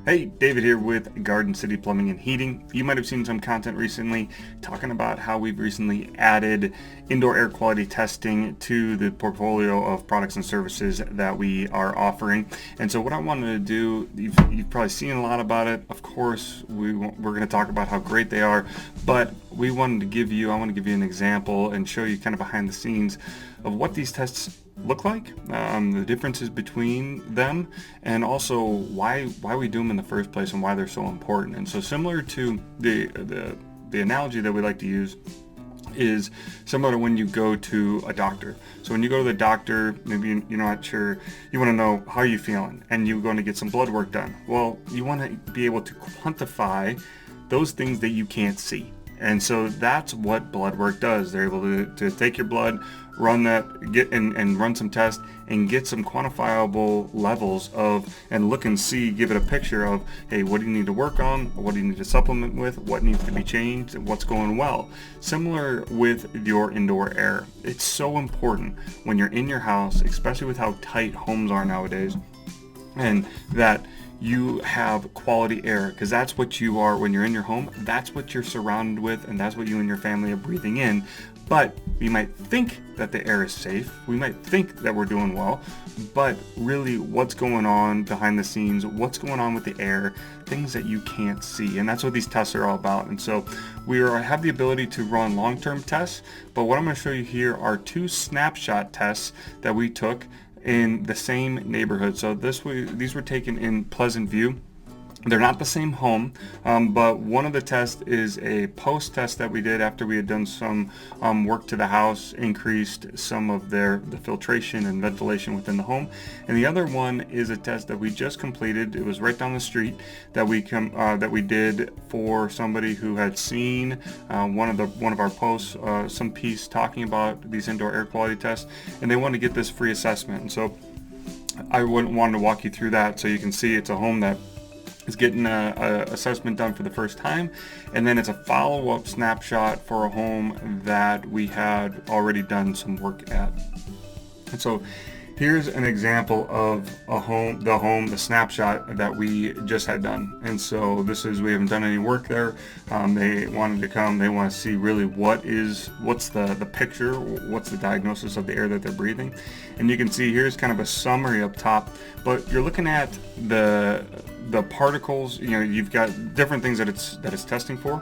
Hey, David here with Garden City Plumbing and Heating. You might have seen some content recently talking about how we've recently added indoor air quality testing to the portfolio of products and services that we are offering. And so what I wanted to do, you've probably seen a lot about it. Of course, we're going to talk about how great they are, but I want to give you an example and show you kind of behind the scenes of what these tests look like, the differences between them, and also why we do them in the first place and why they're so important. And so similar to the analogy that we like to use is similar to when you go to a doctor. So when you go to the doctor, maybe you're not sure, you want to know how you're feeling, and you're going to get some blood work done. Well, you want to be able to quantify those things that you can't see. And so that's what blood work does. They're able to take your blood, run that, and run some tests and get some quantifiable levels of, and look and see, give it a picture of, hey, what do you need to work on? What do you need to supplement with? What needs to be changed? What's going well? Similar with your indoor air. It's so important when you're in your house, especially with how tight homes are nowadays, and that you have quality air, because that's what you are when you're in your home. That's what you're surrounded with, and that's what you and your family are breathing in. But we might think that the air is safe. We might think that we're doing well, but really what's going on behind the scenes, what's going on with the air, things that you can't see. And that's what these tests are all about. And so have the ability to run long-term tests, but what I'm going to show you here are two snapshot tests that we took in the same neighborhood. So these were taken in Pleasant View. They're not the same home, but one of the tests is a post test that we did after we had done some work to the house, increased some of the filtration and ventilation within the home. And the other one is a test that we just completed. It was right down the street that we did for somebody who had seen one of our posts, some piece talking about these indoor air quality tests, and they wanted to get this free assessment. And so I wanted to walk you through that so you can see it's a home that is getting a assessment done for the first time, and then it's a follow-up snapshot for a home that we had already done some work at. And so here's an example of the snapshot that we just had done. And so we haven't done any work there. They wanted to come, they want to see really what's the picture, what's the diagnosis of the air that they're breathing. And you can see here's kind of a summary up top, but you're looking at the particles. You've got different things that it's testing for.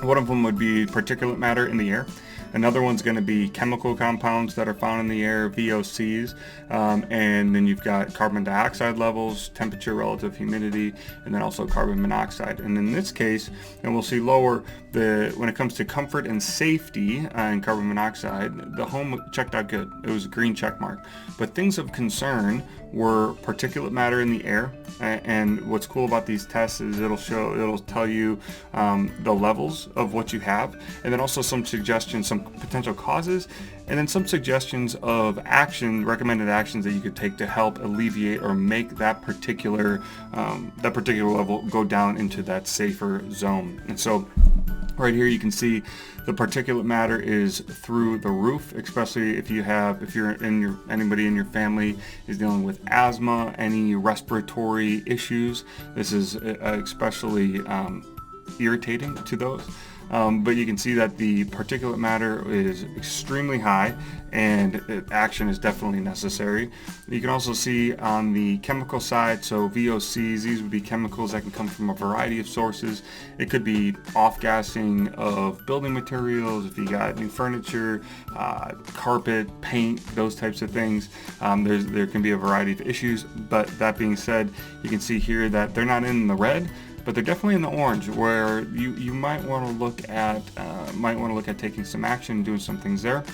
One of them would be particulate matter in the air. Another one's going to be chemical compounds that are found in the air, VOCs, and then you've got carbon dioxide levels, temperature, relative humidity, and then also carbon monoxide. And in this case, and we'll see lower, when it comes to comfort and safety and carbon monoxide, the home checked out good. It was a green check mark. But things of concern were particulate matter in the air. And what's cool about these tests is it'll tell you the levels of what you have, and then also some suggestions, some potential causes, and then some suggestions of recommended actions that you could take to help alleviate or make that particular level go down into that safer zone. And so right here you can see the particulate matter is through the roof, especially if anybody in your family is dealing with asthma, any respiratory issues. This is especially irritating to those. But you can see that the particulate matter is extremely high, and action is definitely necessary. You can also see on the chemical side, so VOCs, these would be chemicals that can come from a variety of sources. It could be off-gassing of building materials, if you got new furniture, carpet, paint, those types of things. There can be a variety of issues, but that being said, you can see here that they're not in the red, but they're definitely in the orange, where you might want to look at taking some action, doing some things there.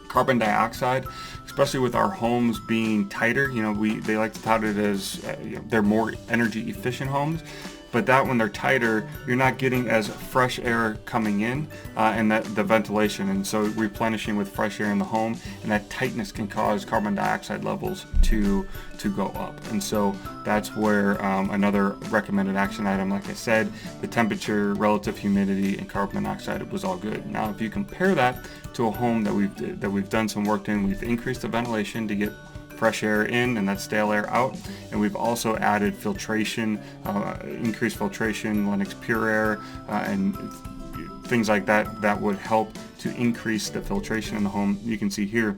Carbon dioxide, especially with our homes being tighter, they like to tout it as they're more energy efficient homes. But that when they're tighter, you're not getting as fresh air coming in, and that the ventilation, and so replenishing with fresh air in the home, and that tightness can cause carbon dioxide levels to go up. And so that's where another recommended action item, like I said, the temperature, relative humidity, and carbon monoxide was all good. Now, if you compare that to a home that we've done some work in, we've increased the ventilation to get fresh air in and that stale air out. And we've also added filtration, increased filtration, Lennox Pure Air, and things like that that would help to increase the filtration in the home. You can see here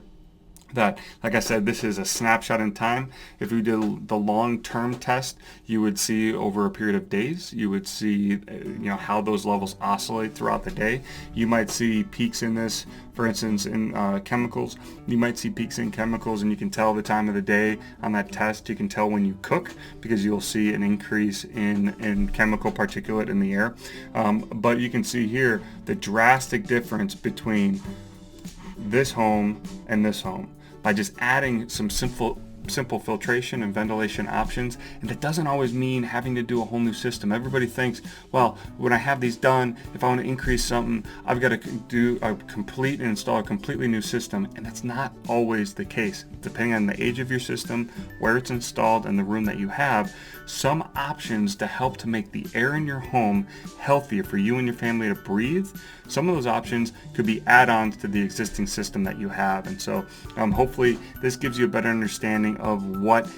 that, like I said, this is a snapshot in time. If we did the long-term test, you would see over a period of days, you would see how those levels oscillate throughout the day. You might see peaks in this, for instance, in chemicals. You might see peaks in chemicals, and you can tell the time of the day on that test. You can tell when you cook because you'll see an increase in chemical particulate in the air. But you can see here the drastic difference between this home and this home by just adding some simple filtration and ventilation options. And that doesn't always mean having to do a whole new system. Everybody thinks, well, when I have these done, if I want to increase something, I've got to do a complete and install a completely new system. And that's not always the case. Depending on the age of your system, where it's installed, and the room that you have, some options to help to make the air in your home healthier for you and your family to breathe. Some of those options could be add-ons to the existing system that you have. And so hopefully this gives you a better understanding of what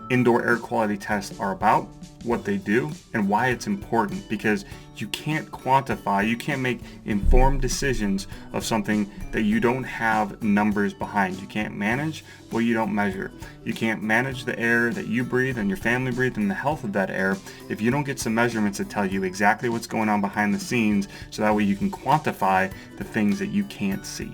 indoor air quality tests are about, what they do, and why it's important, because you can't quantify, you can't make informed decisions of something that you don't have numbers behind. You can't manage what you don't measure. You can't manage the air that you breathe and your family breathe and the health of that air if you don't get some measurements that tell you exactly what's going on behind the scenes, so that way you can quantify the things that you can't see.